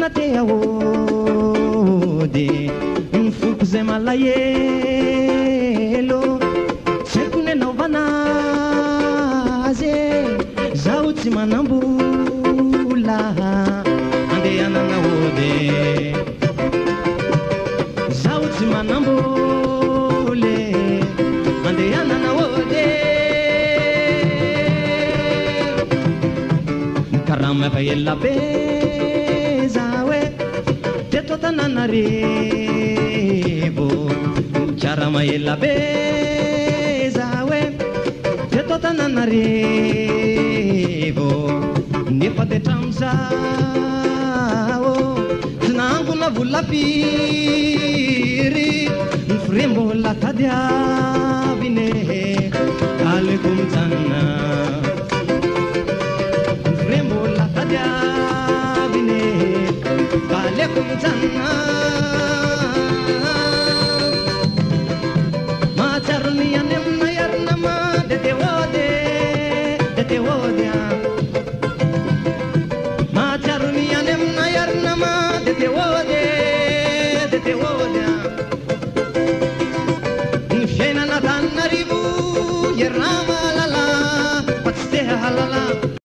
te aode Mfuku ze malayelo Sekune na uvanaze Zauti manambula Ande anana ode Zauti manambule Ande anana ode Karama pa yella bezawe Teto tananarebo Charama yella bezawe Teto tananarebo Nipa de tamzao Zinangu na vulapiri Nfrembo la tadiavine Alikum tana Alaikum Jannah Ma charni anem nayar nama de te wode Ma charni anem nayar nama de te wode Nshena na tanaribu yerama